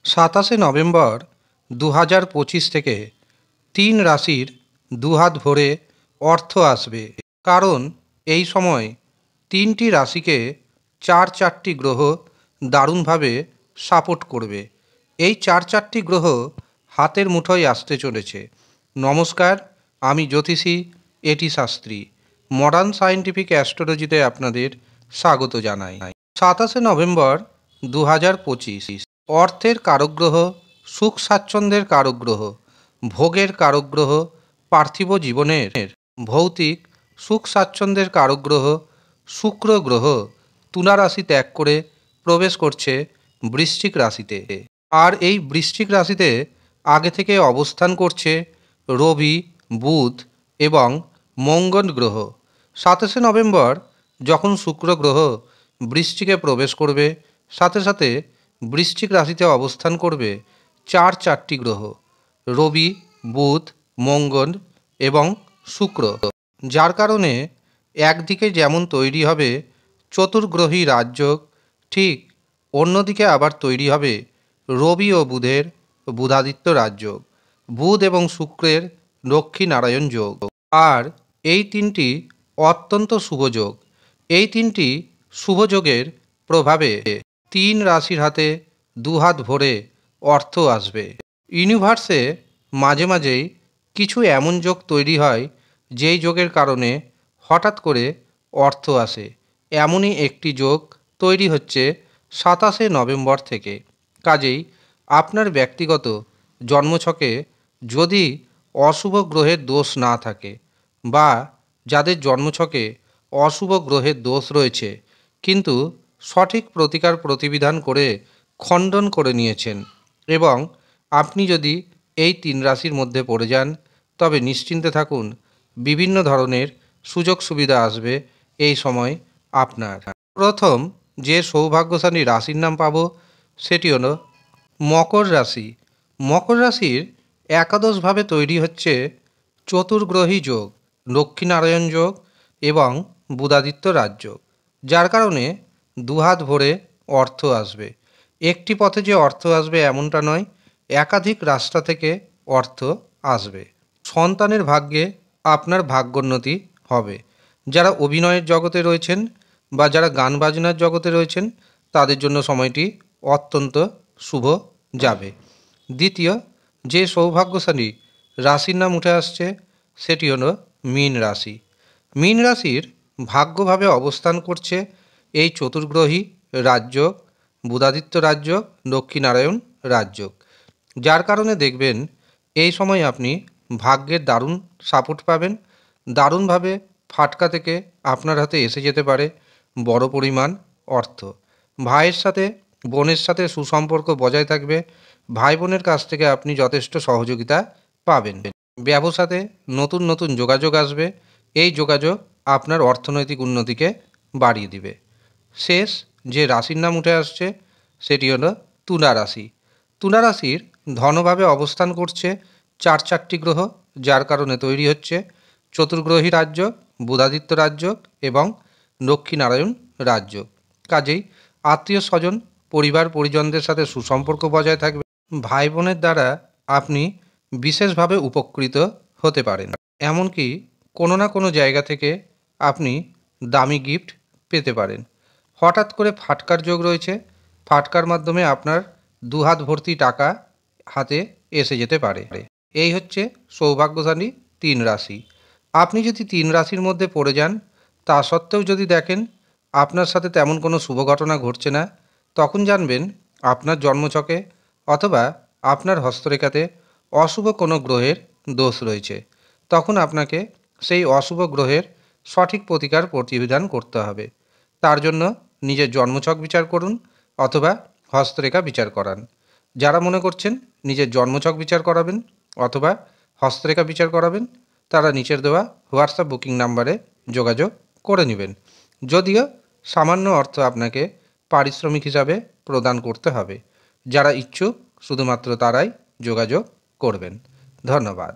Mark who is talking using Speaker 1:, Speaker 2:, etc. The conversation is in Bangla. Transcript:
Speaker 1: 27 নভেম্বর 2025 থেকে 3 রাশির দুহাত ভরে অর্থ আসবে। কারণ এই সময় 3টি রাশিকে চারটি গ্রহ দারুণভাবে সাপোর্ট করবে। এই চারটি গ্রহ হাতের মুঠোয় আসতে চলেছে। নমস্কার, আমি জ্যোতিষী এটি শাস্ত্রী। মডার্ন সায়েন্টিফিক অ্যাস্ট্রোলজিতে আপনাদের স্বাগত জানাই। 27 নভেম্বর 2025 অর্থের কারকগ্রহ, সুখ স্বাচ্ছন্দ্যের কারকগ্রহ, ভোগের কারকগ্রহ, পার্থিব জীবনের ভৌতিক সুখ স্বাচ্ছন্দ্যের কারকগ্রহ শুক্র গ্রহ তুলা রাশি ত্যাগ করে প্রবেশ করছে বৃশ্চিক রাশিতে। আর এই বৃশ্চিক রাশিতে আগে থেকে অবস্থান করছে রবি, বুধ এবং মঙ্গল গ্রহ। 27 নভেম্বর যখন শুক্র গ্রহ বৃশ্চিকে প্রবেশ করবে, সাথে সাথে বৃশ্চিক রাশিতে অবস্থান করবে চারটি গ্রহ রবি, বুধ, মঙ্গল এবং শুক্র। যার কারণে একদিকে যেমন তৈরি হবে চতুর্গ্রহী রাজযোগ, ঠিক অন্যদিকে আবার তৈরি হবে রবি ও বুধের বুধাদিত্য রাজযোগ, বুধ এবং শুক্রের লক্ষ্মী নারায়ণ যোগ। আর এই তিনটি অত্যন্ত শুভযোগ। এই তিনটি শুভযোগের প্রভাবে 3 রাশির হাতে দুহাত ভরে অর্থ আসবে। ইউনিভার্সে মাঝে মাঝেই কিছু এমন যোগ তৈরি হয় যেই যোগের কারণে হঠাৎ করে অর্থ আসে। এমনই একটি যোগ তৈরি হচ্ছে 27 নভেম্বর থেকে। কাজেই আপনার ব্যক্তিগত জন্মছকে যদি অশুভ গ্রহের দোষ না থাকে, বা যাদের জন্মছকে অশুভ গ্রহের দোষ রয়েছে কিন্তু সঠিক প্রতিকার প্রতিবিধান করে খণ্ডন করে নিয়েছেন, এবং আপনি যদি এই 3 রাশির মধ্যে পড়ে যান, তবে নিশ্চিন্তে থাকুন, বিভিন্ন ধরনের সুযোগ সুবিধা আসবে এই সময় আপনার। প্রথম যে সৌভাগ্যশালী রাশির নাম পাবো সেটি হলো মকর রাশি। মকর রাশির একাদশভাবে তৈরি হচ্ছে চতুর্গ্রহী যোগ, লক্ষ্মীনারায়ণ যোগ এবং বুধাদিত্য রাজযোগ। যার কারণে দুহাত ভরে অর্থ আসবে। একটি পথে যে অর্থ আসবে এমনটা নয়, একাধিক রাস্তা থেকে অর্থ আসবে। সন্তানের ভাগ্যে আপনার ভাগ্যোন্নতি হবে। যারা অভিনয়ের জগতে রয়েছেন বা যারা গান বাজনার জগতে রয়েছেন তাদের জন্য সময়টি অত্যন্ত শুভ যাবে। দ্বিতীয় যে সৌভাগ্যশালী রাশির নাম উঠে আসছে সেটি হলো মীন রাশি। মীন রাশির ভাগ্যভাবে অবস্থান করছে এই চতুর্গ্রহী রাজযোগ, বুধাদিত্য রাজযোগ, লক্ষ্মীনারায়ণ রাজযোগ। যার কারণে দেখবেন এই সময় আপনি ভাগ্যের দারুণ সাপোর্ট পাবেন। দারুণভাবে ফাটকা থেকে আপনার হাতে এসে যেতে পারে বড় পরিমাণ অর্থ। ভাইয়ের সাথে, বোনের সাথে সুসম্পর্ক বজায় থাকবে। ভাই বোনের কাছ থেকে আপনি যথেষ্ট সহযোগিতা পাবেন। ব্যবসাতে নতুন নতুন যোগাযোগ আসবে। এই যোগাযোগ আপনার অর্থনৈতিক উন্নতিকে বাড়িয়ে দিবে। শেষ যে রাশির নাম উঠে আসছে সেটি হলো তুলা রাশি। তুলা রাশির ধনভাবে অবস্থান করছে চারটি গ্রহ, যার কারণে তৈরি হচ্ছে চতুর্গ্রহী রাজযোগ, বুধাদিত্য রাজযোগ এবং লক্ষ্মীনারায়ণ রাজযোগ। কাজেই আত্মীয় স্বজন, পরিবার পরিজনদের সাথে সুসম্পর্ক বজায় থাকবে। ভাই বোনের দ্বারা আপনি বিশেষভাবে উপকৃত হতে পারেন। এমনকি কোনো না কোনো জায়গা থেকে আপনি দামি গিফট পেতে পারেন। হঠাৎ করে ফাটকার যোগ রয়েছে। ফাটকার মাধ্যমে আপনার দুহাত ভর্তি টাকা হাতে এসে যেতে পারে। এই হচ্ছে সৌভাগ্যশালী 3 রাশি। আপনি যদি 3 রাশির মধ্যে পড়ে যান, তা সত্ত্বেও যদি দেখেন আপনার সাথে তেমন কোনো শুভ ঘটনা ঘটছে না, তখন জানবেন আপনার জন্মছকে অথবা আপনার হস্তরেখাতে অশুভ কোনো গ্রহের দোষ রয়েছে। তখন আপনাকে সেই অশুভ গ্রহের সঠিক প্রতিকার প্রতিবিধান করতে হবে। তার জন্য নিজের জন্মছক বিচার করুন অথবা হস্তরেখা বিচার করান। যারা মনে করছেন নিজের জন্মছক বিচার করাবেন অথবা হস্তরেখা বিচার করাবেন, তারা নিচের দেওয়া হোয়াটসঅ্যাপ বুকিং নাম্বারে যোগাযোগ করে নেবেন। যদিও সামান্য অর্থ আপনাকে পারিশ্রমিক হিসাবে প্রদান করতে হবে। যারা ইচ্ছুক শুধুমাত্র তারাই যোগাযোগ করবেন। ধন্যবাদ।